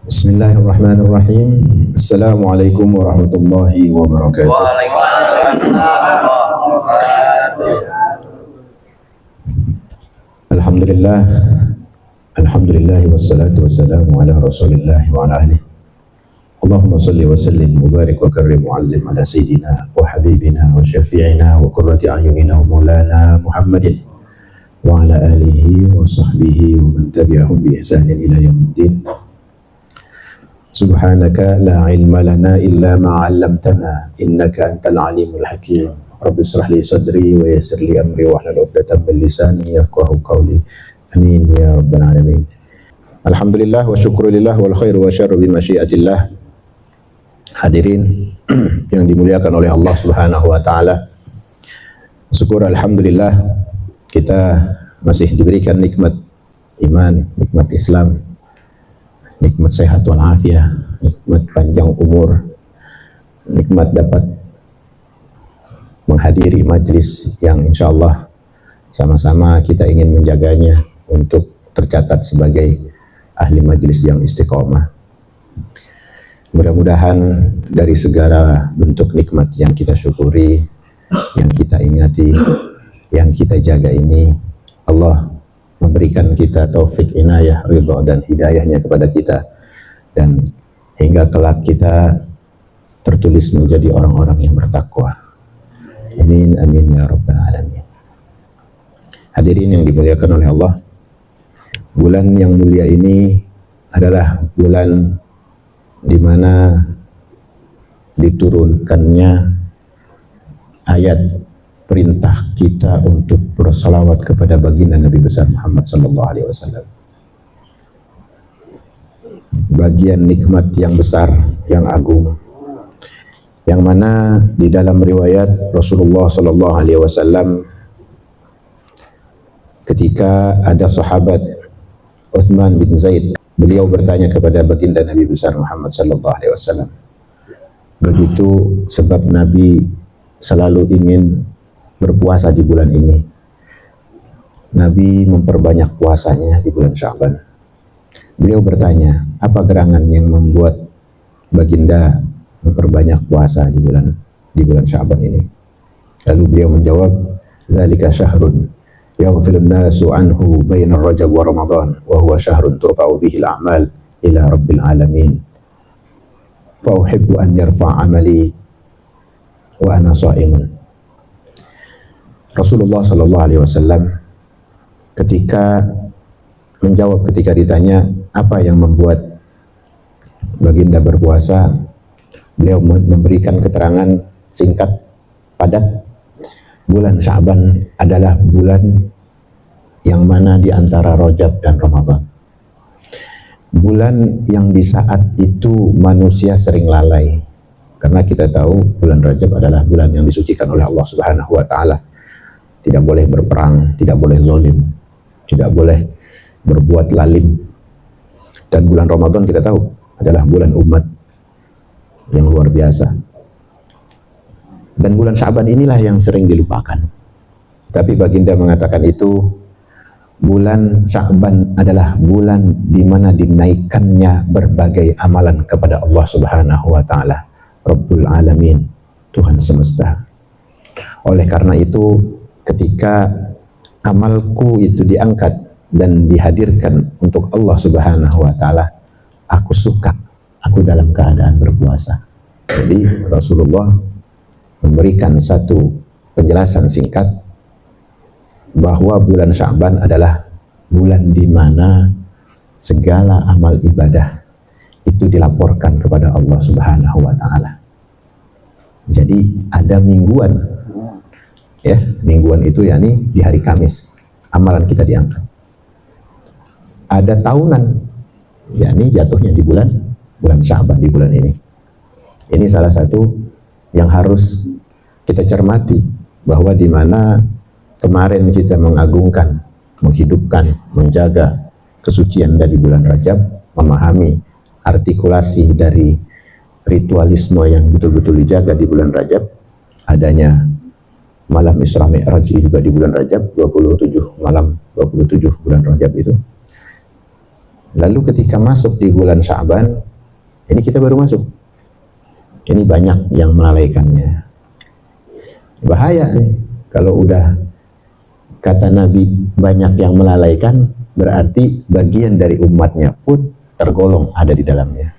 Bismillahirrahmanirrahim. Assalamualaikum warahmatullahi wabarakatuh. Waalaikumsalam warahmatullahi wabarakatuh. Alhamdulillah. Alhamdulillah wassalatu wassalamu ala Rasulillah wa ala alihi. Allahumma salli wa sallim wa barik wa karrim wa azim ala sayyidina wa habibina wa syafi'ina wa qurrati a'yunina wa maulana Muhammadin wa ala alihi wa sahbihi wa man tabi'ahum bi ihsanin ila yaumiddin. Subhanaka la ilma lana illa ma 'allamtana innaka antal alimul hakim. Rabbi shrah li sadri wa yassir li amri wa hlul 'uqdatam min lisani yafqahu qawli. Amin ya rabbal alamin. Alhamdulillah wa syukrulillah wal khairu wa syarru bi masyiatillah. Hadirin yang dimuliakan oleh Allah Subhanahu wa taala. Syukur alhamdulillah kita masih diberikan nikmat iman, nikmat Islam, nikmat sehat walafiat, nikmat panjang umur, nikmat dapat menghadiri majlis yang insya Allah sama-sama kita ingin menjaganya untuk tercatat sebagai ahli majlis yang istiqomah. Mudah-mudahan dari segala bentuk nikmat yang kita syukuri, yang kita ingati, yang kita jaga ini, Allah memberikan kita taufik, inayah, ridha dan hidayahnya kepada kita, dan hingga kelak kita tertulis menjadi orang-orang yang bertakwa. Amin amin ya rabbal alamin. Hadirin yang dimuliakan oleh Allah, bulan yang mulia ini adalah bulan di mana diturunkannya ayat perintah kita untuk bersalawat kepada baginda Nabi besar Muhammad sallallahu alaihi wasallam. Bagian nikmat yang besar, yang agung, yang mana di dalam riwayat Rasulullah sallallahu alaihi wasallam ketika ada sahabat Uthman bin Zaid, beliau bertanya kepada baginda Nabi besar Muhammad sallallahu alaihi wasallam. Begitu sebab Nabi selalu ingin berpuasa di bulan ini. Nabi memperbanyak puasanya di bulan Sya'ban. Beliau bertanya, apa gerangan yang membuat baginda memperbanyak puasa di bulan Sya'ban ini? Lalu beliau menjawab, "Dzalika syahrun yaghfilun nasu anhu baina Rajab wa Ramadan wa huwa syahrun turfa'u bihi al-a'mal ila rabbil alamin. Fa uhibbu an yarfa' amali wa ana sha'imun." Rasulullah Shallallahu Alaihi Wasallam ketika menjawab, ketika ditanya apa yang membuat baginda berpuasa, beliau memberikan keterangan singkat padat. Bulan Sya'ban adalah bulan yang mana di antara Rajab dan Ramadan. Bulan yang di saat itu manusia sering lalai, karena kita tahu bulan Rajab adalah bulan yang disucikan oleh Allah Subhanahu wa taala. Tidak boleh berperang, tidak boleh zalim, tidak boleh berbuat lalim. Dan bulan Ramadan kita tahu adalah bulan umat yang luar biasa. Dan bulan Sya'ban inilah yang sering dilupakan. Tapi baginda mengatakan itu, bulan Sya'ban adalah bulan di mana dinaikkannya berbagai amalan kepada Allah Subhanahu wa taala, Rabbul Alamin, Tuhan semesta. Oleh karena itu, ketika amalku itu diangkat dan dihadirkan untuk Allah Subhanahu wa taala, aku suka, aku dalam keadaan berpuasa. Jadi Rasulullah memberikan satu penjelasan singkat bahwa bulan Sya'ban adalah bulan di mana segala amal ibadah itu dilaporkan kepada Allah Subhanahu wa taala. Jadi ada mingguan, ya, mingguan itu yakni di hari Kamis amalan kita diangkat. Ada tahunan, yakni jatuhnya di bulan Sya'ban, di bulan ini. Ini salah satu yang harus kita cermati, bahwa di mana kemarin kita mengagungkan, menghidupkan, menjaga kesucian dari bulan Rajab, memahami artikulasi dari ritualisme yang betul-betul dijaga di bulan Rajab, adanya malam Isra Mi'raj juga di bulan Rajab, 27 malam 27 bulan Rajab itu. Lalu ketika masuk di bulan Sya'ban, ini kita baru masuk. Ini banyak yang melalaikannya. Bahaya nih. Kalau udah kata Nabi banyak yang melalaikan, berarti bagian dari umatnya pun tergolong ada di dalamnya.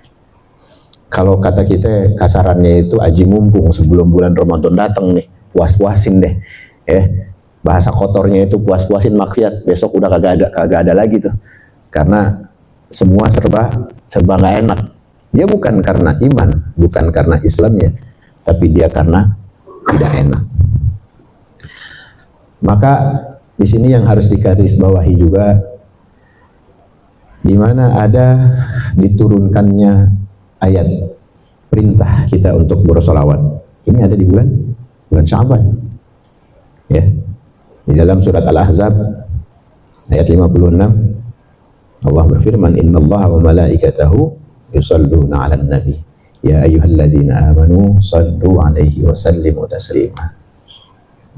Kalau kata kita kasarannya itu aji mumpung sebelum bulan Ramadan datang nih, puas-puasin deh. Bahasa kotornya itu puas-puasin maksiat, besok udah kagak ada lagi tuh. Karena semua serba nggak enak. Dia bukan karena iman, bukan karena Islamnya, tapi dia karena tidak enak. Maka di sini yang harus digarisbawahi juga, di mana ada diturunkannya ayat perintah kita untuk bersolawat. Ini ada di bulan Sya'ban. Ya. Di dalam surat Al-Ahzab ayat 56 Allah berfirman, innallaha wa malaikatahu yusalluna 'alan nabi ya ayyuhalladzina amanu sallu 'alaihi wa sallimu taslima.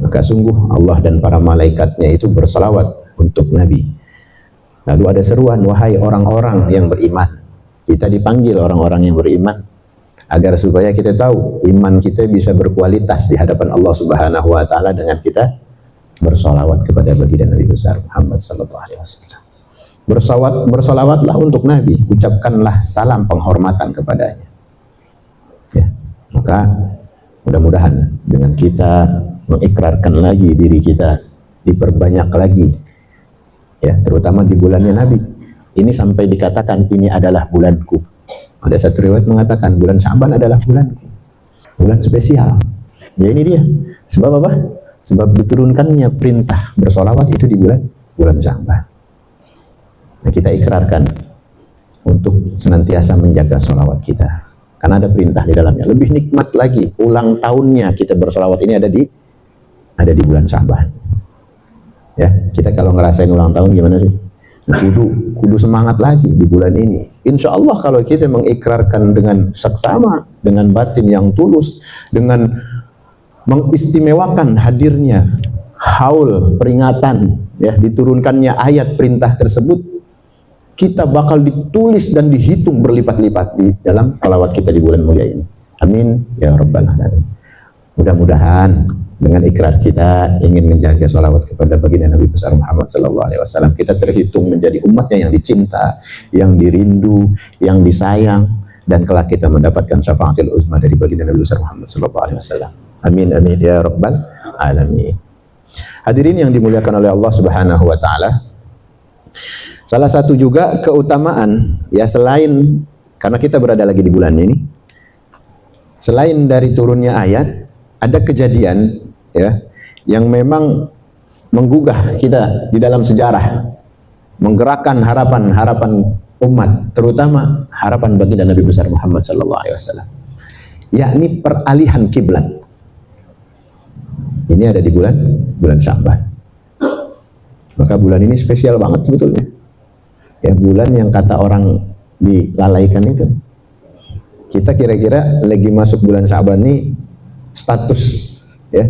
Maka sungguh Allah dan para malaikatnya itu berselawat untuk Nabi. Lalu ada seruan, wahai orang-orang yang beriman. Kita dipanggil orang-orang yang beriman agar supaya kita tahu iman kita bisa berkualitas di hadapan Allah Subhanahu wa taala dengan kita bersolawat kepada baginda Nabi besar Muhammad sallallahu alaihi wasallam. Bersolawatlah untuk Nabi, ucapkanlah salam penghormatan kepadanya. Ya, maka mudah-mudahan dengan kita mengikrarkan lagi diri kita, diperbanyak lagi, ya, terutama di bulannya Nabi. Ini sampai dikatakan ini adalah bulanku. Ada satu riwayat mengatakan bulan Sya'ban adalah bulanku, bulan spesial. Ya ini dia. Sebab apa? Sebab diturunkannya perintah bersolawat itu di bulan Sya'ban. Nah, kita ikrarkan untuk senantiasa menjaga solawat kita, karena ada perintah di dalamnya. Lebih nikmat lagi ulang tahunnya kita bersolawat ini ada di bulan Sya'ban. Ya, kita kalau ngerasain ulang tahun gimana sih? Kudu semangat lagi di bulan ini. Insya Allah kalau kita mengikrarkan dengan saksama, dengan batin yang tulus, dengan mengistimewakan hadirnya haul peringatan, ya, diturunkannya ayat perintah tersebut, kita bakal ditulis dan dihitung berlipat-lipat di dalam salawat kita di bulan mulia ini. Amin ya rabbal alamin. Mudah-mudahan dengan ikrar kita ingin menjaga salawat kepada baginda Nabi besar Muhammad sallallahu alaihi wasallam, kita terhitung menjadi umatnya yang dicinta, yang dirindu, yang disayang, dan kelak kita mendapatkan syafaatul uzma dari baginda Nabi besar Muhammad sallallahu alaihi wasallam. Amin amin ya rabbal alamin. Hadirin yang dimuliakan oleh Allah Subhanahu wa taala, salah satu juga keutamaan, ya, selain karena kita berada lagi di bulan ini, selain dari turunnya ayat, ada kejadian, ya, yang memang menggugah kita di dalam sejarah, menggerakkan harapan umat, terutama harapan baginda Nabi besar Muhammad sallallahu alaihi wasallam, yakni peralihan kiblat. Ini ada di bulan Sya'ban. Maka bulan ini spesial banget sebetulnya. Ya, bulan yang kata orang dilalaikan itu. Kita kira-kira lagi masuk bulan Sya'ban ini status, ya,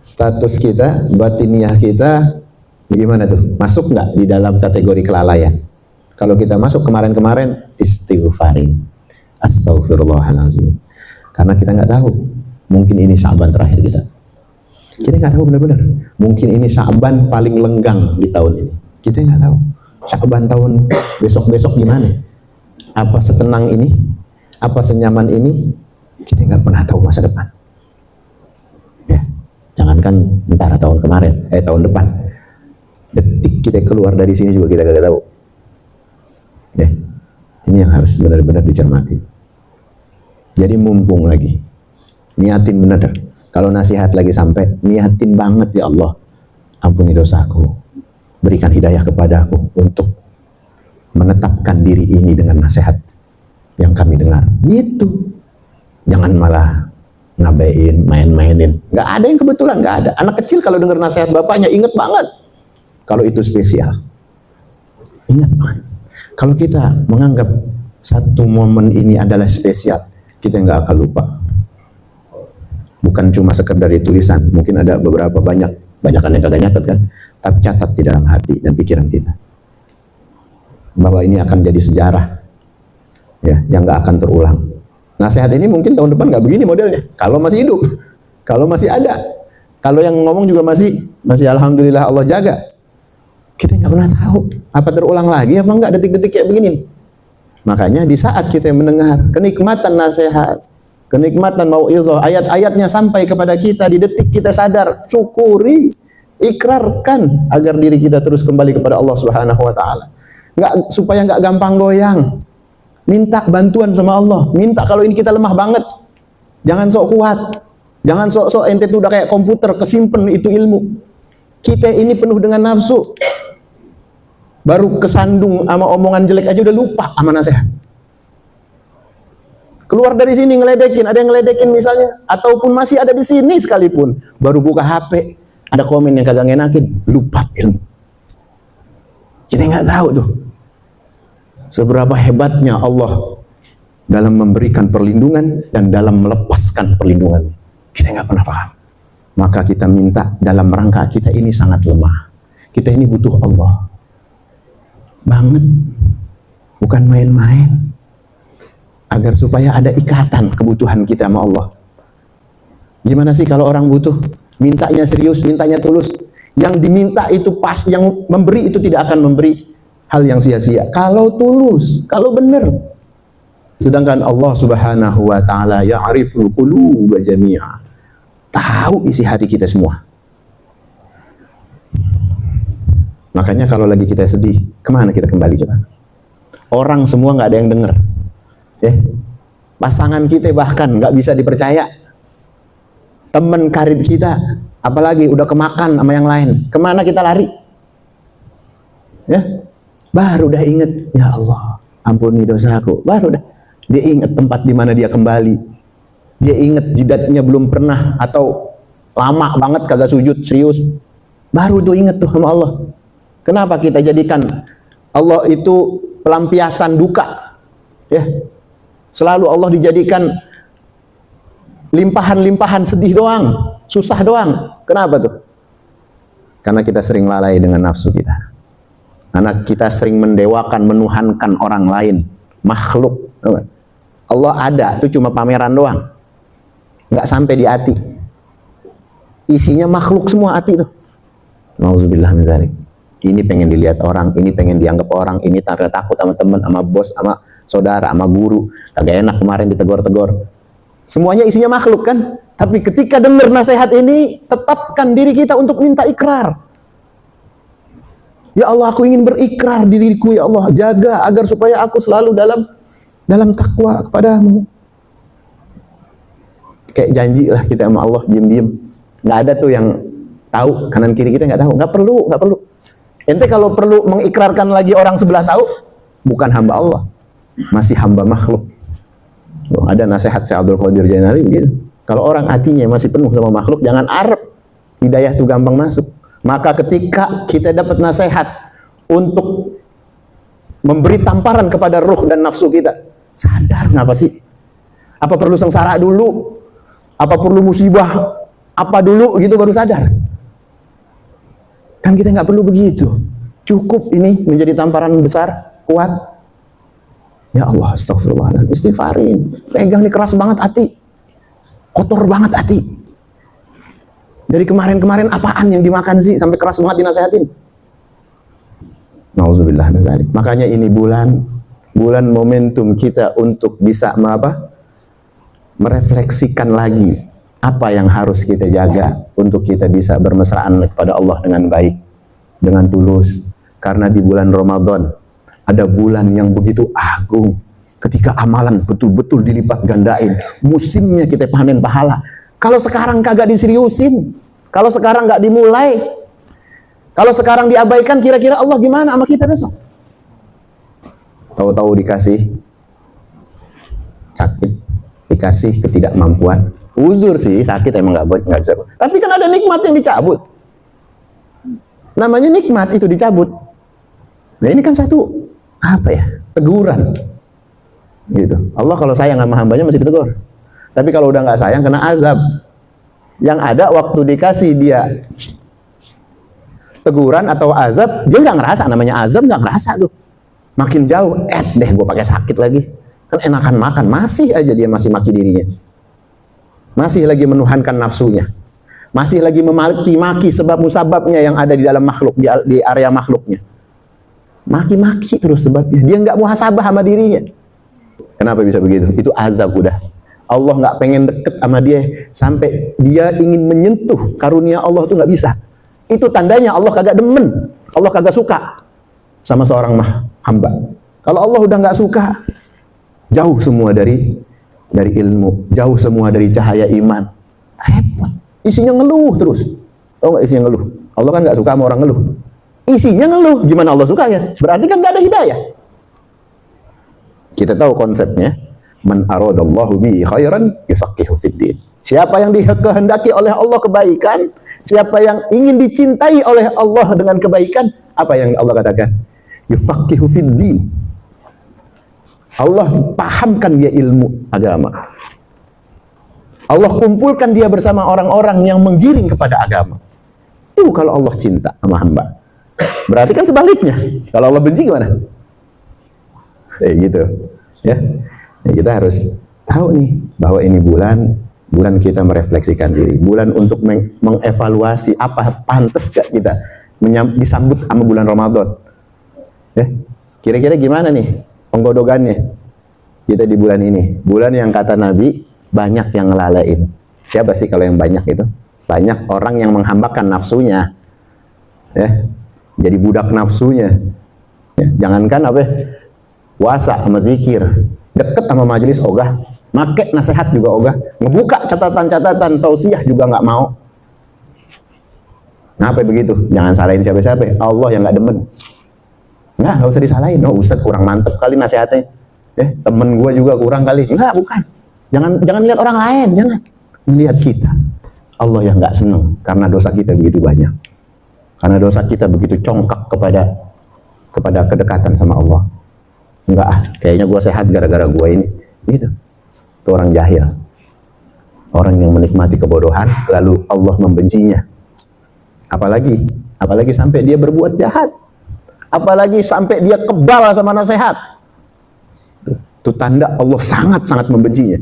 status kita, batiniah kita bagaimana tuh? Masuk nggak di dalam kategori kelalaian? Kalau kita masuk kemarin-kemarin, istighfarin, astagfirullahaladzim. Karena kita nggak tahu, mungkin ini Sya'ban terakhir kita. Kita nggak tahu benar-benar. Mungkin ini Sya'ban paling lenggang di tahun ini. Kita nggak tahu. Sya'ban tahun besok-besok gimana? Apa setenang ini? Apa senyaman ini? Kita nggak pernah tahu masa depan. Ya, jangankan bentar tahun kemarin, tahun depan. Detik kita keluar dari sini juga kita nggak tahu. Ya, ini yang harus benar-benar dicermati. Jadi mumpung lagi, niatin benar. Kalau nasihat lagi sampai, niatin banget, ya Allah, ampuni dosaku, berikan hidayah kepadaku untuk menetapkan diri ini dengan nasihat yang kami dengar. Gitu. Jangan malah ngabain, main-mainin. Nggak ada yang kebetulan, nggak ada. Anak kecil kalau dengar nasihat bapaknya, inget banget. Kalau itu spesial. Ingat banget. Kalau kita menganggap satu momen ini adalah spesial, kita nggak akan lupa. Bukan cuma sekedar dari tulisan, mungkin ada beberapa banyakan yang kagak nyatet kan, tapi catat di dalam hati dan pikiran kita. bahwa ini akan jadi sejarah ya, yang nggak akan terulang. Nasihat ini mungkin tahun depan nggak begini modelnya, kalau masih hidup, kalau masih ada, kalau yang ngomong juga masih alhamdulillah Allah jaga. Kita nggak pernah tahu apa terulang lagi apa nggak detik-detik kayak begini. Makanya di saat kita mendengar kenikmatan nasihat, kenikmatan mau'izah, ayat-ayatnya sampai kepada kita, di detik kita sadar, syukuri, ikrarkan agar diri kita terus kembali kepada Allah Subhanahu wa taala. Supaya nggak gampang goyang. Minta bantuan sama Allah. Minta kalau ini kita lemah banget. Jangan sok kuat. Jangan sok-sok ente tuh udah kayak komputer, kesimpen itu ilmu. Kita ini penuh dengan nafsu. Baru kesandung sama omongan jelek aja udah lupa sama nasihat. Keluar dari sini ngeledekin, ada yang ngeledekin misalnya, ataupun masih ada di sini sekalipun, baru buka HP, ada komen yang kagak ngenakin, lupa ilmu. Kita nggak tahu tuh seberapa hebatnya Allah dalam memberikan perlindungan dan dalam melepaskan perlindungan. Kita nggak pernah paham. Maka kita minta dalam rangka kita ini sangat lemah. Kita ini butuh Allah banget, bukan main-main. Agar supaya ada ikatan kebutuhan kita sama Allah. Gimana sih kalau orang butuh? Mintanya serius, mintanya tulus. Yang diminta itu pas, yang memberi itu tidak akan memberi hal yang sia-sia. Kalau tulus, kalau benar. Sedangkan Allah Subhanahu wa taala ya'riful quluba jami'a. Tahu isi hati kita semua. Makanya kalau lagi kita sedih, kemana kita kembali coba? Orang semua nggak ada yang dengar. Pasangan kita bahkan nggak bisa dipercaya. Teman karib kita, apalagi udah kemakan sama yang lain. Kemana kita lari? Ya, baru udah inget, ya Allah, ampuni dosaku. Baru udah dia inget tempat di mana dia kembali. Dia inget jidatnya belum pernah atau lama banget kagak sujud serius. Baru tuh inget tuh sama Allah. Kenapa kita jadikan Allah itu pelampiasan duka? Ya, selalu Allah dijadikan limpahan-limpahan sedih doang, susah doang. Kenapa tuh? Karena kita sering lalai dengan nafsu kita. Karena kita sering mendewakan, menuhankan orang lain, makhluk. Allah ada, itu cuma pameran doang. Nggak sampai di hati. Isinya makhluk semua hati tuh. Nauzubillah min dzalik. Ini pengen dilihat orang, ini pengen dianggap orang, ini takut sama teman, sama bos, sama saudara, sama guru. Kagak enak kemarin ditegor-tegor. Semuanya isinya makhluk kan? Tapi ketika dengar nasihat ini, tetapkan diri kita untuk minta ikrar. Ya Allah, aku ingin berikrar diriku, ya Allah, jaga agar supaya aku selalu dalam takwa kepadamu. Kayak janji lah kita sama Allah, diem-diem. Nggak ada tuh yang tahu, kanan kiri kita nggak tahu. Nggak perlu. Ente kalau perlu mengikrarkan lagi orang sebelah tahu, bukan hamba Allah, masih hamba makhluk. Ada nasihat Syekh Abdul Qadir Jainali begitu. Kalau orang hatinya masih penuh sama makhluk, jangan arep. Hidayah itu gampang masuk. Maka ketika kita dapat nasihat untuk memberi tamparan kepada ruh dan nafsu kita, sadar ngapa sih? Apa perlu sengsara dulu? Apa perlu musibah? Apa dulu gitu baru sadar? Kan kita nggak perlu begitu. Cukup ini menjadi tamparan besar, kuat. Ya Allah, astagfirullahaladzim, istighfarin. Pegang nih keras banget hati. Kotor banget hati. Dari kemarin-kemarin apaan yang dimakan sih sampai keras banget dinasihatin? Nauzubillah min dzalik. Makanya ini bulan momentum kita untuk bisa merefleksikan lagi apa yang harus kita jaga untuk kita bisa bermesraan kepada Allah dengan baik, dengan tulus. Karena di bulan Ramadan ada bulan yang begitu agung, ketika amalan betul-betul dilipat gandain, musimnya kita panen pahala. Kalau sekarang kagak diseriusin, kalau sekarang nggak dimulai, kalau sekarang diabaikan, kira-kira Allah gimana sama kita besok? Tahu-tahu dikasih sakit, dikasih ketidakmampuan. Uzur sih, sakit emang nggak bisa. Tapi kan ada nikmat yang dicabut. Namanya nikmat itu dicabut. Nah ini kan satu teguran. Gitu. Allah kalau sayang sama hambanya masih ditegur. Tapi kalau udah nggak sayang kena azab. Yang ada waktu dikasih dia teguran atau azab, dia nggak ngerasa. Namanya azab nggak ngerasa tuh. Makin jauh, deh gue pakai sakit lagi. Kan enakan makan, masih aja dia masih maki dirinya. Masih lagi menuhankan nafsunya. Masih lagi memaki-maki sebab musababnya yang ada di dalam makhluk, di area makhluknya. Maki-maki terus sebabnya. Dia nggak muhasabah sama dirinya. Kenapa bisa begitu? Itu azab udah. Allah nggak pengen deket sama dia sampai dia ingin menyentuh karunia Allah tuh nggak bisa. Itu tandanya Allah kagak demen, Allah kagak suka sama seorang hamba. Kalau Allah udah nggak suka, jauh semua dari ilmu, jauh semua dari cahaya iman. Repot. Isinya ngeluh terus. Tahu nggak isinya ngeluh? Allah kan nggak suka sama orang ngeluh. Isinya ngeluh, gimana Allah suka ya? Berarti kan nggak ada hidayah. Kita tahu konsepnya. Man aradallahu bihi khairan yufaqihu fiddin. Siapa yang dikehendaki oleh Allah kebaikan, siapa yang ingin dicintai oleh Allah dengan kebaikan, apa yang Allah katakan? Yufaqihu fiddin. Allah pahamkan dia ilmu agama. Allah kumpulkan dia bersama orang-orang yang menggiring kepada agama. Itu kalau Allah cinta sama hamba. Berarti kan sebaliknya. Kalau Allah benci gimana? Gitu. Ya. Kita harus tahu nih bahwa ini bulan kita merefleksikan diri, bulan untuk mengevaluasi apa pantas gak kita disambut sama bulan Ramadan. Ya, kira-kira gimana nih penggodogannya kita di bulan ini? Bulan yang kata Nabi banyak yang ngelalain. Siapa sih kalau yang banyak itu? Banyak orang yang menghambakan nafsunya, ya, jadi budak nafsunya. Ya, jangankan apa? Puasa sama zikir. Deket sama majelis ogah, make nasihat juga ogah, ngebuka catatan-catatan tausiah juga nggak mau. Kenapa begitu? Jangan salahin siapa-siapa. Allah yang nggak demen. Nggak usah disalahin. Oh, Ustaz kurang mantep kali nasihatnya. Temen gue juga kurang kali. Enggak, bukan. Jangan lihat orang lain, jangan. Lihat kita. Allah yang nggak seneng karena dosa kita begitu banyak. Karena dosa kita begitu congkak kepada kedekatan sama Allah. Enggak, kayaknya gue sehat gara-gara gue ini. Gitu. Itu orang jahil. Orang yang menikmati kebodohan, lalu Allah membencinya. Apalagi sampai dia berbuat jahat. Apalagi sampai dia kebal sama nasihat. Itu tanda Allah sangat-sangat membencinya.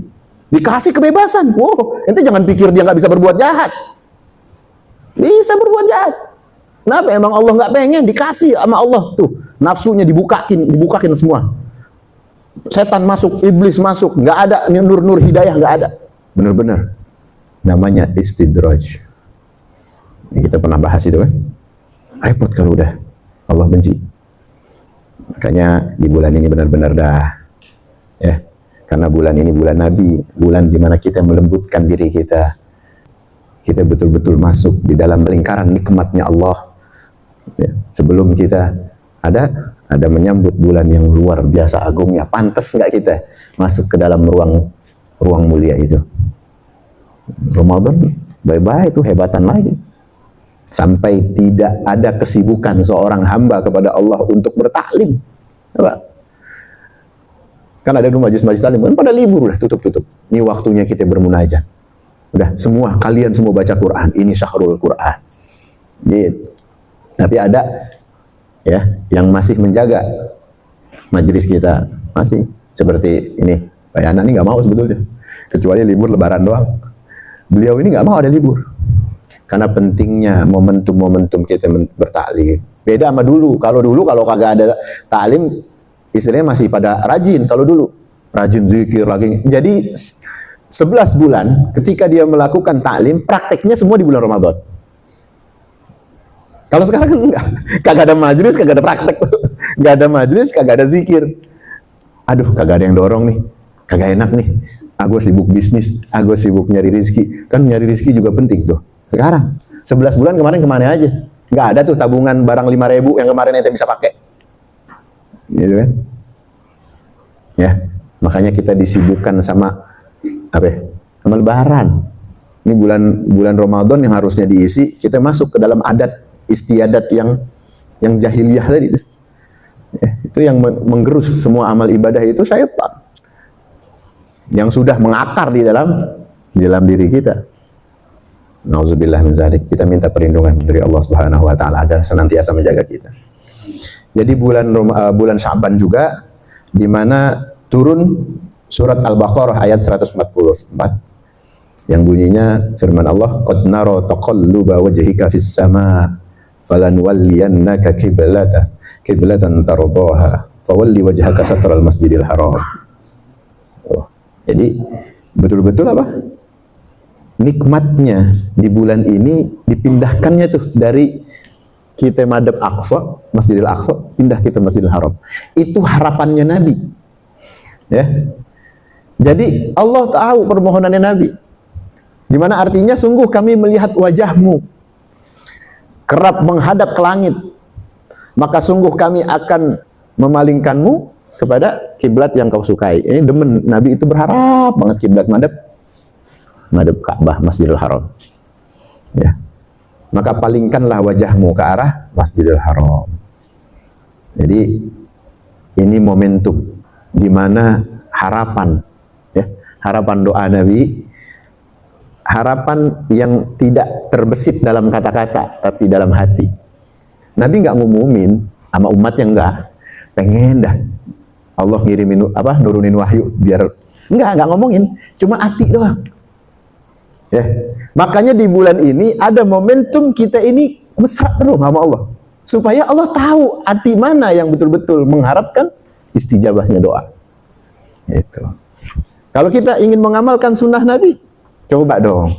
Dikasih kebebasan. Wow, ente jangan pikir dia nggak bisa berbuat jahat. Bisa berbuat jahat. Kenapa? Emang Allah nggak pengen dikasih sama Allah tuh nafsunya dibukakin semua. Setan masuk, iblis masuk, nggak ada nur hidayah, nggak ada. Bener-bener namanya istidraj. Kita pernah bahas itu kan. Repot kalau udah Allah benci. Makanya di bulan ini benar-benar dah, ya. Karena bulan ini bulan Nabi, bulan dimana kita melembutkan diri kita. Kita betul-betul masuk di dalam lingkaran nikmatnya Allah. Ya, sebelum kita ada menyambut bulan yang luar biasa agungnya, pantas nggak kita masuk ke dalam ruang mulia itu? Ramadan bye-bye itu hebatan lagi. Sampai tidak ada kesibukan seorang hamba kepada Allah untuk bertaklim. Coba. Kan ada dulu majelis taklim, kan pada libur udah tutup. Ini waktunya kita bermunajat. Udah kalian semua baca Quran. Ini syahrul Quran. Gitu. Tapi ada ya yang masih menjaga majelis kita, masih seperti ini Pak Yana ini nggak mau sebetulnya, kecuali libur Lebaran doang. Beliau ini nggak mau ada libur karena pentingnya momentum kita bertaklim. Beda sama dulu. Kalau kagak ada taklim, istilahnya masih pada rajin. Kalau dulu rajin zikir lagi. Jadi 11 bulan ketika dia melakukan taklim, prakteknya semua di bulan Ramadan. Kalau sekarang kan enggak, kagak ada majelis, kagak ada praktek, nggak ada majelis, kagak ada zikir. Aduh, kagak ada yang dorong nih, kagak enak nih. Aku sibuk bisnis, aku sibuk nyari rezeki. Kan nyari rezeki juga penting tuh. Sekarang 11 bulan kemana aja? Nggak ada tuh tabungan barang 5.000 yang kemarin ente bisa pakai. Gitu kan? Ya, makanya kita disibukkan sama sama Lebaran. Ini bulan Ramadan yang harusnya diisi, kita masuk ke dalam adat istiadat yang jahiliyah tadi. Ya, itu yang menggerus semua amal ibadah itu syaitan yang sudah mengakar di dalam diri kita. Nauzubillah min zalik. Kita minta perlindungan dari Allah Subhanahu wa taala agar senantiasa menjaga kita. Jadi bulan Sya'ban juga di mana turun surat Al-Baqarah ayat 144 yang bunyinya firman Allah, qad nara taqalluba wajhika fis sama falanwalliyannaka qiblatan tardaha fawalli wajhaka satral masjidil haram. Jadi betul-betul apa? Nikmatnya di bulan ini dipindahkannya tuh dari kita madhab Aqsa, Masjidil Aqsa, pindah kita Masjidil Haram. Itu harapannya Nabi. Ya. Jadi Allah tahu permohonannya Nabi. Di mana artinya sungguh kami melihat wajahmu kerap menghadap ke langit. Maka sungguh kami akan memalingkanmu kepada kiblat yang kau sukai. Ini demen Nabi itu berharap banget kiblat madhab Ka'bah Masjidil Haram. Ya. Maka palingkanlah wajahmu ke arah Masjidil Haram. Jadi ini momentum di mana harapan, ya, harapan doa Nabi, harapan yang tidak terbesit dalam kata-kata, tapi dalam hati. Nabi nggak ngumumin sama umatnya, pengen dah Allah ngirimin nurunin wahyu biar nggak ngomongin, cuma hati doang. Ya. Makanya di bulan ini ada momentum kita ini mesra terus sama Allah. Supaya Allah tahu hati mana yang betul-betul mengharapkan istijabahnya doa. Itu. Kalau kita ingin mengamalkan sunnah Nabi, coba dong.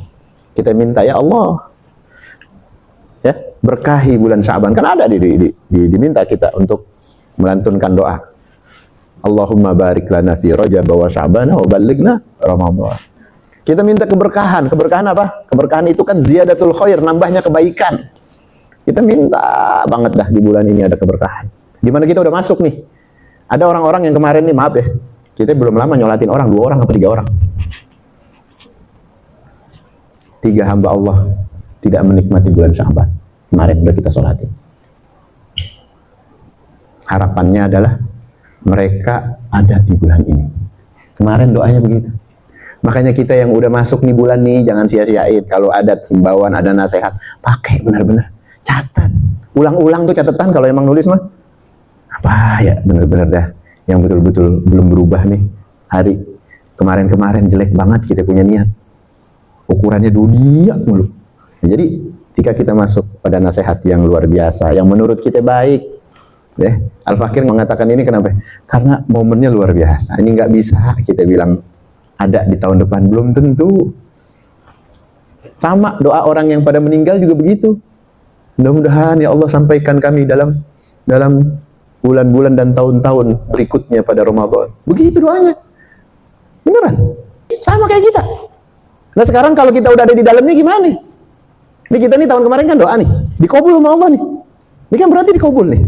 Kita minta, ya Allah, ya, berkahi bulan Sya'ban. Kan ada diminta kita untuk melantunkan doa. Allahumma barik lana fi Rajab wa Sya'ban wa ballighna Ramadan. Kita minta keberkahan. Keberkahan apa? Keberkahan itu kan ziyadatul khair, nambahnya kebaikan. Kita minta banget dah di bulan ini ada keberkahan. Dimana kita udah masuk nih. Ada orang-orang yang kemarin nih, maaf ya, kita belum lama nyolatin orang, 2 orang apa 3 orang. 3 hamba Allah tidak menikmati bulan Sya'ban. Kemarin udah kita sholatin. Harapannya adalah mereka ada di bulan ini. Kemarin doanya begitu. Makanya kita yang udah masuk nih bulan nih, jangan sia-siain. Kalau ada himbauan, ada nasihat, pakai benar-benar. Catat. Ulang-ulang tuh catatan kalau emang nulis mah. Apa ya, benar-benar dah. Yang betul-betul belum berubah nih. Hari kemarin-kemarin jelek banget kita punya niat. Ukurannya dunia mulu. Nah, jadi, jika kita masuk pada nasihat yang luar biasa, yang menurut kita baik, ya, Al-Fakir mengatakan ini kenapa? Karena momennya luar biasa. Ini nggak bisa kita bilang ada di tahun depan, belum tentu. Sama doa orang yang pada meninggal juga begitu. Mudah-mudahan ya Allah sampaikan kami dalam bulan-bulan dan tahun-tahun berikutnya pada Ramadan. Begitu doanya. Beneran. Sama kayak kita. Nah sekarang kalau kita udah ada di dalamnya gimana nih? Ini kita nih tahun kemarin kan doa nih. Dikabul sama Allah nih. Ini kan berarti dikabul nih.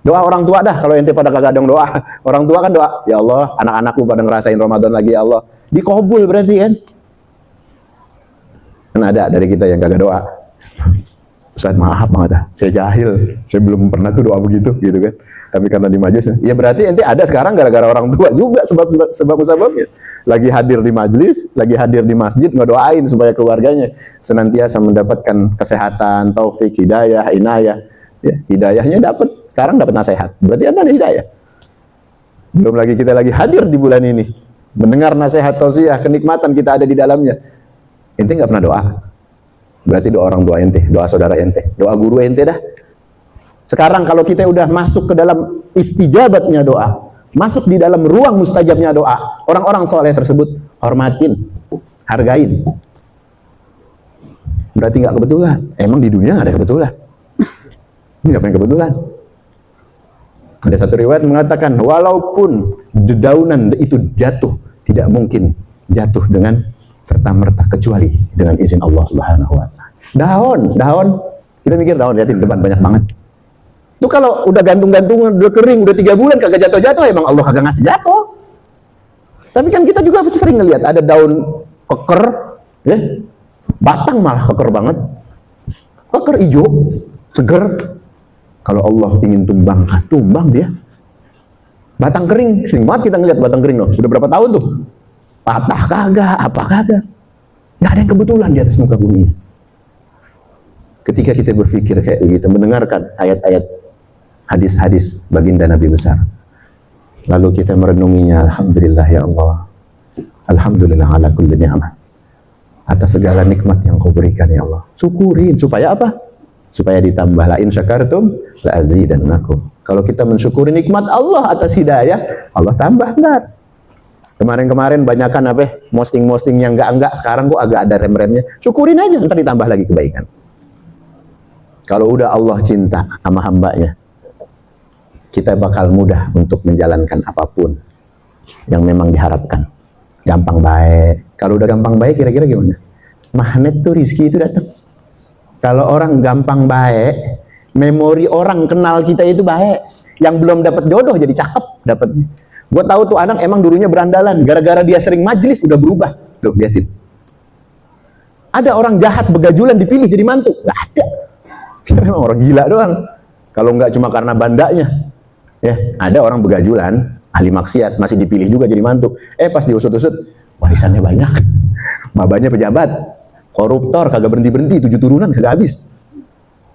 Doa orang tua dah, kalau ente pada kagak dong doa. Orang tua kan doa, ya Allah, anak-anakku pada ngerasain Ramadan lagi ya Allah. Dikabul berarti kan. Kan ada dari kita yang kagak doa. Ustaz maaf banget dah, saya jahil. Saya belum pernah tuh doa begitu gitu kan. Tapi karena di majelis, ya berarti ente ada sekarang gara-gara orang tua juga sebab-sebabnya. Lagi hadir di majelis, lagi hadir di masjid, ngedoain supaya keluarganya senantiasa mendapatkan kesehatan, taufik, hidayah, inayah. Ya, hidayahnya dapat, sekarang dapat nasihat. Berarti ada hidayah. Belum lagi kita lagi hadir di bulan ini, mendengar nasihat tausiah, kenikmatan kita ada di dalamnya. Ente nggak pernah doa. Berarti doa orang tua ente, doa saudara ente, doa guru ente dah. Sekarang kalau kita udah masuk ke dalam istijabatnya doa, masuk di dalam ruang mustajabnya doa, orang-orang soleh tersebut hormatin, hargain. Berarti nggak kebetulan. Emang di dunia nggak ada kebetulan. Ini nggak pernah kebetulan. Ada satu riwayat mengatakan, walaupun dedaunan itu jatuh, tidak mungkin jatuh dengan serta-merta kecuali dengan izin Allah Subhanahu wa Ta'ala. Daun, kita mikir daun, lihatin depan banyak banget. Itu kalau udah gantung-gantungan, udah kering, udah 3 bulan kagak jatuh-jatuh, emang Allah kagak ngasih jatuh. Tapi kan kita juga sering ngelihat ada daun keker, ya, batang malah keker banget, keker hijau, seger. Kalau Allah ingin tumbang, tumbang dia. Batang kering, sering banget kita ngeliat batang kering loh. Sudah berapa tahun tuh? Patah kagak, apa kagak. Nggak ada yang kebetulan di atas muka bumi. Ketika kita berpikir kayak begitu, mendengarkan ayat-ayat hadis-hadis baginda Nabi besar. Lalu kita merenunginya, alhamdulillah ya Allah. Alhamdulillah ala kulli ni'mah. Atas segala nikmat yang kau berikan ya Allah. Syukurin supaya apa? Supaya ditambah, la in syakartum la azidannakum. Kalau kita mensyukuri nikmat Allah atas hidayah, Allah tambah. Benar. Kemarin-kemarin banyakan apa? Posting-posting yang enggak, sekarang kok agak ada rem-remnya. Syukurin aja, ntar ditambah lagi kebaikan. Kalau udah Allah cinta sama hambanya, kita bakal mudah untuk menjalankan apapun yang memang diharapkan. Gampang baik. Kalau udah gampang baik, kira-kira gimana? Magnet tuh rizki itu datang. Kalau orang gampang baik, memori orang kenal kita itu baik. Yang belum dapat jodoh jadi cakep dapatnya. Gue tahu tuh anak emang dulunya berandalan, gara-gara dia sering majlis udah berubah. Tuh liatin. Ada orang jahat begajulan dipilih jadi mantu? Gak ada. Memang orang gila doang. Kalau nggak cuma karena bandanya. Ya, ada orang begajulan, ahli maksiat, masih dipilih juga jadi mantu. Pas diusut-usut, warisannya banyak. Babanya pejabat, koruptor, kagak berhenti-berhenti, 7 turunan kagak habis.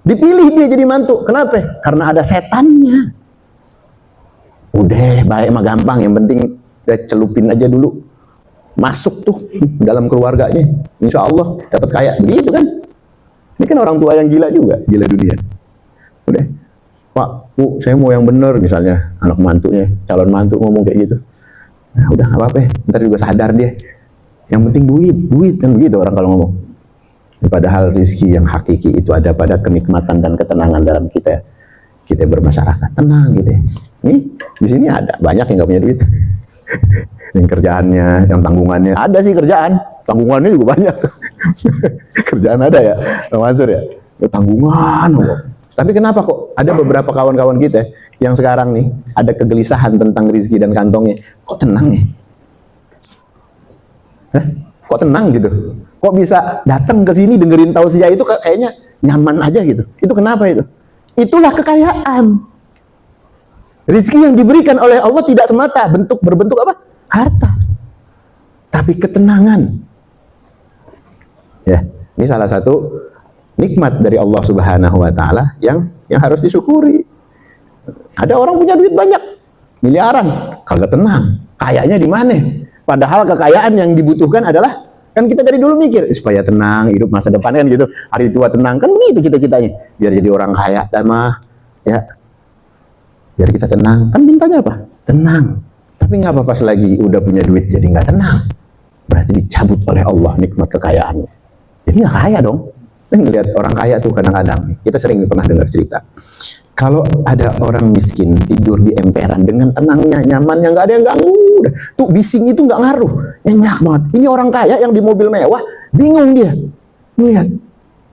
Dipilih dia jadi mantu. Kenapa? Karena ada setannya. Udah, baik mah gampang, yang penting udah celupin aja dulu. Masuk tuh dalam keluarganya. Insya Allah dapat kaya. Begitu kan? Ini kan orang tua yang gila juga, gila dunia. Udah, Pak, Bu, saya mau yang bener, misalnya anak mantunya, calon mantu ngomong kayak gitu. Nah, udah nggak apa-apa, ntar juga sadar dia. Yang penting duit kan begitu orang kalau ngomong. Padahal rezeki yang hakiki itu ada pada kenikmatan dan ketenangan dalam kita bermasyarakat. Tenang gitu. Nih, di sini ada banyak yang nggak punya duit. Yang kerjaannya, yang tanggungannya ada sih kerjaan, tanggungannya juga banyak. Kerjaan ada ya, Pak Mansur ya. Tanggungan, tapi kenapa kok ada beberapa kawan-kawan kita yang sekarang nih ada kegelisahan tentang rezeki dan kantongnya? Kok tenang ya? Kok tenang gitu? Kok bisa datang ke sini dengerin tausiah itu kayaknya nyaman aja gitu? Itu kenapa itu? Itulah kekayaan. Rezeki yang diberikan oleh Allah tidak semata berbentuk apa? Harta. Tapi ketenangan. Ya, ini salah satu nikmat dari Allah Subhanahu wa taala yang harus disyukuri. Ada orang punya duit banyak, miliaran, kagak tenang. Kayaknya di mana? Padahal kekayaan yang dibutuhkan adalah, kan kita dari dulu mikir supaya tenang hidup masa depan kan gitu. Hari tua tenang kan begitu cita-citanya. Biar jadi orang kaya mah ya. Biar kita tenang. Kan mintanya apa? Tenang. Tapi nggak apa-apa selagi udah punya duit jadi nggak tenang. Berarti dicabut oleh Allah nikmat kekayaannya. Jadi nggak kaya dong. Ngelihat orang kaya tuh kadang-kadang, kita sering pernah dengar cerita. Kalau ada orang miskin tidur di emperan dengan tenangnya, nyamannya, nggak ada yang ganggu. Tuh bising itu nggak ngaruh, nyenyak banget. Ini orang kaya yang di mobil mewah, bingung dia. Lihat,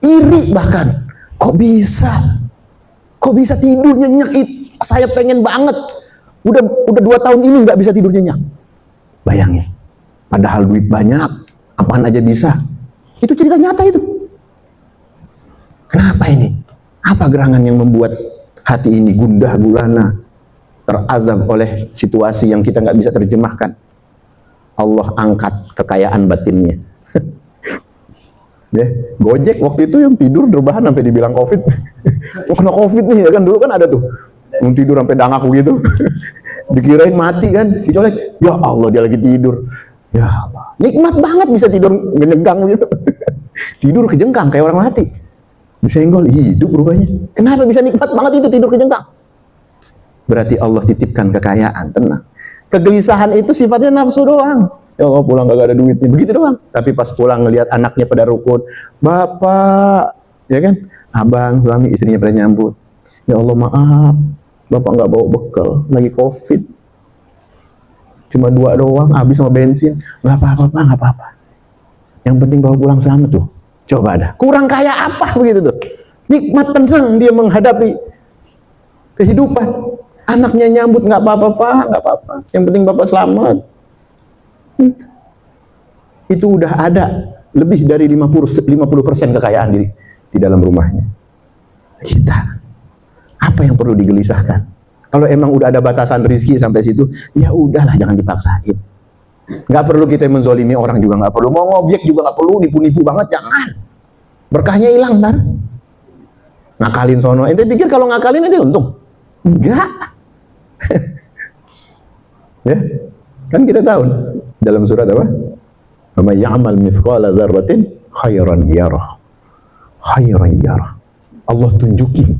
iri bahkan. Kok bisa tidur nyenyak? Saya pengen banget. Udah 2 tahun ini nggak bisa tidur nyenyak. Bayangin. Padahal duit banyak, apaan aja bisa. Itu cerita nyata itu. Kenapa ini? Apa gerangan yang membuat hati ini gundah gulana, terazab oleh situasi yang kita nggak bisa terjemahkan? Allah angkat kekayaan batinnya. Ya, Gojek waktu itu yang tidur rebahan sampai dibilang COVID. Kena COVID nih ya kan, dulu kan ada tuh yang tidur sampai dangak begitu. Dikirain mati kan, dicolek. Ya Allah dia lagi tidur. Ya Allah, nikmat banget bisa tidur ngejengkang gitu. Tidur kejengkang kayak orang mati. Disenggol hidup rupanya. Kenapa bisa nikmat banget itu tidur kejengkang? Berarti Allah titipkan kekayaan, tenang. Kegelisahan itu sifatnya nafsu doang. Ya Allah pulang gak ada duitnya, begitu doang. Tapi pas pulang ngelihat anaknya pada rukun, bapak, ya kan, abang, suami, istrinya pada nyambut. Ya Allah maaf, bapak nggak bawa bekal, lagi COVID. Cuma 2 doang, habis sama bensin. Nggak apa-apa, nggak apa-apa. Yang penting bawa pulang selamat tuh. Coba ada. Kurang kaya apa begitu tuh? Nikmat tenang dia menghadapi kehidupan. Anaknya nyambut nggak apa-apa, Pak, nggak apa-apa. Yang penting bapak selamat. Itu udah ada lebih dari 50% kekayaan di dalam rumahnya. Kita apa yang perlu digelisahkan? Kalau emang udah ada batasan rezeki sampai situ, ya udahlah jangan dipaksain. Nggak perlu kita menzolimi orang juga nggak perlu. Mau ngobjek juga nggak perlu, nipu-nipu banget jangan. Berkahnya hilang ntar. Ngakalin sono. Ente pikir kalau ngakalin ente untung? Enggak. Ya, kan kita tahu dalam surat apa? "Faman ya'mal mithqala dzarratin khairan yarah." Khairan yarah. Allah tunjukin.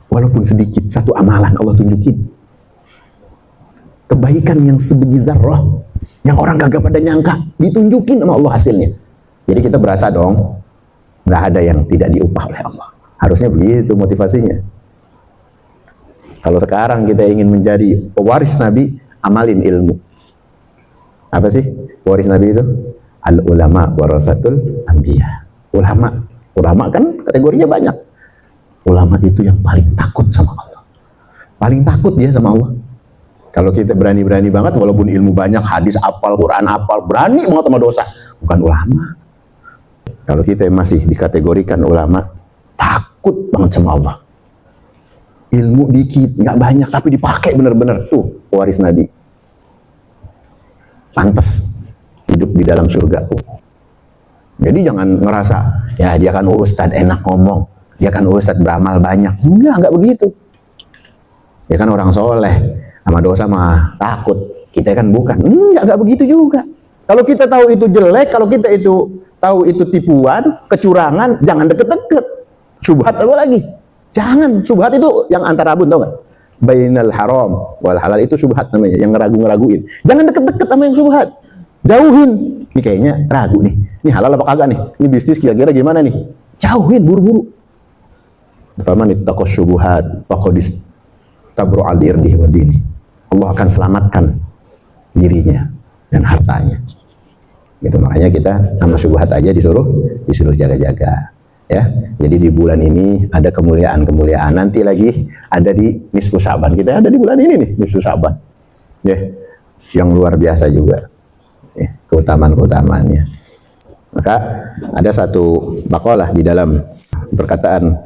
Walaupun sedikit, satu amalan Allah tunjukin. Kebaikan yang sebiji zarrah, yang orang kagak pada nyangka, ditunjukin sama Allah hasilnya. Jadi kita berasa dong, nggak ada yang tidak diupah oleh Allah. Harusnya begitu motivasinya. Kalau sekarang kita ingin menjadi pewaris Nabi, amalin ilmu. Apa sih pewaris Nabi itu? Al ulama warasatul anbiya. Ulama kan kategorinya banyak. Ulama itu yang paling takut sama Allah. Paling takut dia sama Allah. Kalau kita berani-berani banget, walaupun ilmu banyak, hadis apal, Quran apal, berani banget sama dosa, bukan ulama. Kalau kita masih dikategorikan ulama, takut banget sama Allah. Ilmu dikit, nggak banyak, tapi dipakai bener-bener. Tuh, pewaris Nabi. Pantas hidup di dalam surga. Jadi jangan ngerasa, ya dia kan ustadz enak ngomong, dia kan ustadz beramal banyak. Enggak begitu. Dia kan orang soleh, sama dosa mah takut. Kita kan bukan. Enggak begitu juga. Kalau kita tahu itu jelek, kalau kita itu tahu itu tipuan, kecurangan, jangan deket-deket. Syubhat apa lagi? Jangan. Syubhat itu yang antara abun, tau gak? Bainal haram wal halal, itu syubhat namanya, yang ngeraguin. Jangan deket-deket sama yang syubhat. Jauhin. Ini kayaknya ragu nih. Ini halal apa kagak nih? Ini bisnis kira-kira gimana nih? Jauhin, buru-buru. Faman ittaqas syubuhat faqad istabra al-irdi wa dini. Allah akan selamatkan dirinya dan hartanya. Gitu, makanya kita sama syubhat aja disuruh jaga-jaga. Ya, jadi di bulan ini ada kemuliaan-kemuliaan. Nanti lagi ada di nisfu Sya'ban. Kita ada di bulan ini nih, nisfu Sya'ban. Ya, yang luar biasa juga. Ya, keutamaan-keutamaannya. Maka ada satu maqalah di dalam perkataan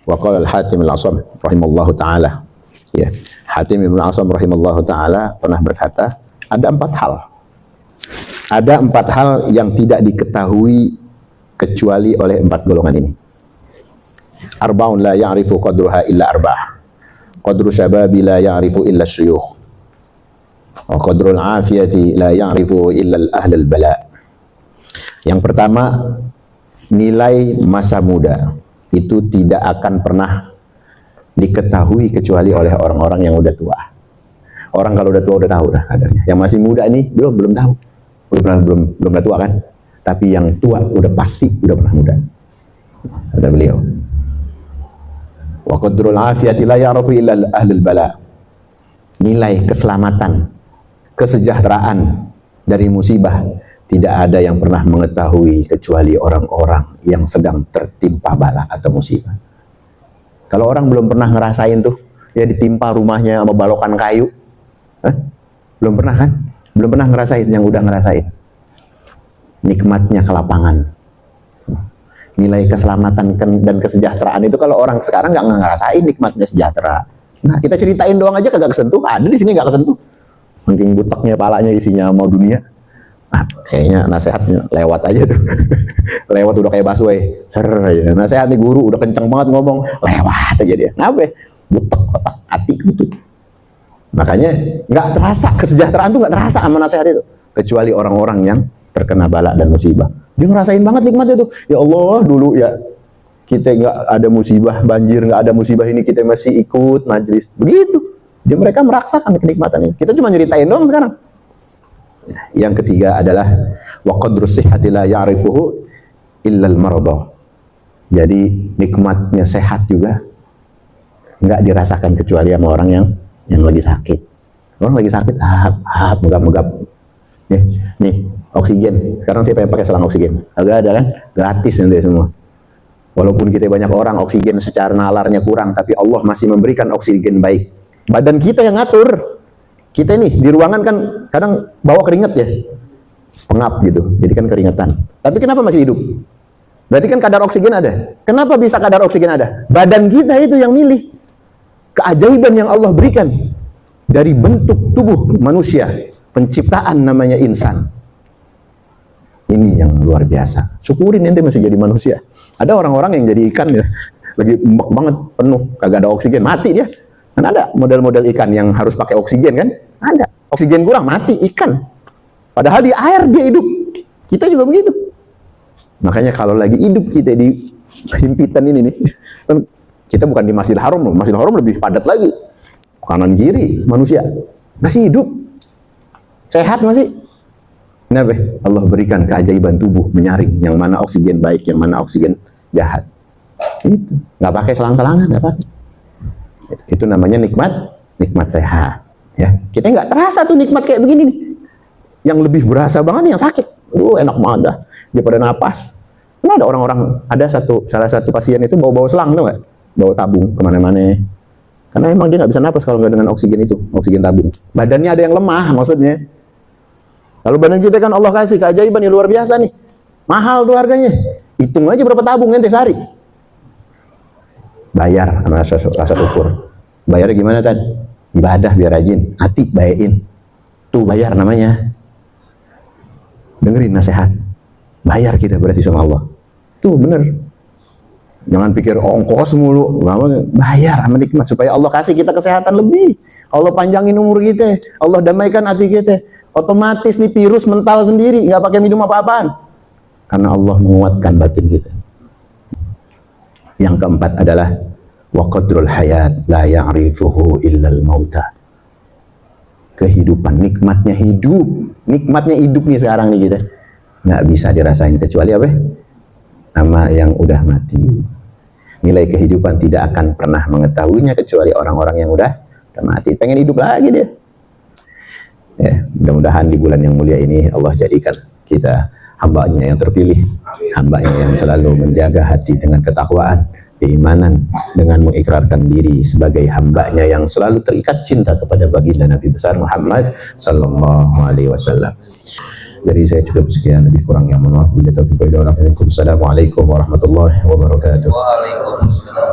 Waqala al-Hatim al-Asam rahimallahu taala. Ya, Hatim Ibn Asam rahimallahu taala pernah berkata, ada 4 hal. Ada 4 hal yang tidak diketahui kecuali oleh 4 golongan ini. Arba'un la ya'rifu qadruha illa arba'ah. Qadru syababi la ya'rifu illa syuyukh. Wa qadrul afiyati la ya'rifu illa ahlul bala. Yang pertama, nilai masa muda itu tidak akan pernah diketahui kecuali oleh orang-orang yang udah tua. Orang kalau udah tua udah tahu dah kadarnya. Yang masih muda ini belum tahu. Belum udah tua kan? Tapi yang tua udah pasti udah pernah muda. Kata beliau. Wa qadrul afiyati la ya'rifu illa ahlul bala. Nilai keselamatan, kesejahteraan dari musibah tidak ada yang pernah mengetahui kecuali orang-orang yang sedang tertimpa bala atau musibah. Kalau orang belum pernah ngerasain tuh, ya ditimpa rumahnya sama balokan kayu, belum pernah kan? Belum pernah ngerasain, yang udah ngerasain nikmatnya kelapangan, nilai keselamatan dan kesejahteraan itu. Kalau orang sekarang nggak ngerasain nikmatnya sejahtera. Nah, kita ceritain doang aja kagak kesentuh, ada di sini nggak kesentuh. Mungkin butaknya palanya isinya mau dunia. Ah, kayaknya nasihatnya lewat aja tuh. Lewat udah kayak busway. Ser aja. Nasihat nih guru udah kenceng banget ngomong, lewat aja dia. Ngapain? Butek otak hati gitu. Makanya nggak terasa kesejahteraan tuh, nggak terasa sama nasihat itu. Kecuali orang-orang yang terkena bala dan musibah. Dia ngerasain banget nikmatnya tuh. Ya Allah, dulu ya kita nggak ada musibah, banjir, nggak ada musibah ini, kita masih ikut majelis. Begitu. Dia mereka merasakan kenikmatannya. Kita cuma nyeritain doang sekarang. Yang ketiga adalah wa qadrus sihhati la ya'rifuhu illa al-maradha. Jadi nikmatnya sehat juga nggak dirasakan kecuali sama orang yang lagi sakit. Orang lagi sakit, megap-megap. Nih, oksigen. Sekarang siapa yang pakai selang oksigen? Agak ada kan? Gratis nanti semua. Walaupun kita banyak orang oksigen secara nalarnya kurang, tapi Allah masih memberikan oksigen baik. Badan kita yang ngatur. Kita nih di ruangan kan kadang bawa keringat ya, pengap gitu, jadi kan keringetan. Tapi kenapa masih hidup? Berarti kan kadar oksigen ada. Kenapa bisa kadar oksigen ada? Badan kita itu yang milih. Keajaiban yang Allah berikan dari bentuk tubuh manusia, penciptaan namanya insan. Ini yang luar biasa. Syukurin ente masih jadi manusia. Ada orang-orang yang jadi ikan ya, lagi embek banget, penuh, kagak ada oksigen, mati dia. Kan ada model-model ikan yang harus pakai oksigen kan? Ada. Oksigen kurang, mati ikan. Padahal di air dia hidup. Kita juga begitu. Makanya kalau lagi hidup kita di himpitan ini nih, kan kita bukan di Masjidil Haram loh. Masjidil Haram lebih padat lagi. Kanan kiri manusia masih hidup, sehat masih. Kenapa? Allah berikan keajaiban tubuh menyaring yang mana oksigen baik, yang mana oksigen jahat. Itu nggak pakai selang-selangan, nggak pakai. Itu namanya nikmat sehat. Ya, kita nggak terasa tuh nikmat kayak begini nih. Yang lebih berasa banget yang sakit. Enak banget dah. Daripada napas. Nah, ada orang-orang, salah satu pasien itu bawa selang tuh nggak? Bawa tabung kemana-mana. Karena emang dia nggak bisa napas kalau nggak dengan oksigen itu, oksigen tabung. Badannya ada yang lemah maksudnya. Kalau badan kita kan Allah kasih keajaiban yang luar biasa nih. Mahal tuh harganya. Hitung aja berapa tabung ente sehari. Bayar sama rasa syukur. Bayarnya gimana Tan? Ibadah biar rajin, hati bayain. Tuh bayar namanya. Dengerin nasihat. Bayar kita berarti sama Allah. Tuh bener. Jangan pikir ongkos mulu. Bayar sama nikmat supaya Allah kasih kita kesehatan lebih. Allah panjangin umur kita. Allah damaikan hati kita. Otomatis nih virus mental sendiri, nggak pakai minum apa-apaan. Karena Allah menguatkan batin kita. Yang keempat adalah wa qadrul hayat la ya'rifuhu illal mauta. Kehidupan, nikmatnya hidup nih sekarang nih kita. Nggak bisa dirasain kecuali apa? Sama yang udah mati. Nilai kehidupan tidak akan pernah mengetahuinya kecuali orang-orang yang udah mati. Pengen hidup lagi dia. Ya, mudah-mudahan di bulan yang mulia ini Allah jadikan kita hamba-Nya yang terpilih, hamba-Nya yang selalu menjaga hati dengan ketakwaan, keimanan, dengan mengikrarkan diri sebagai hamba-Nya yang selalu terikat cinta kepada baginda Nabi besar Muhammad sallallahu alaihi wasallam. Jadi saya cukup sekian, lebih kurang yang mohon maaf. Assalamualaikum warahmatullahi wabarakatuh. Waalaikumsalam.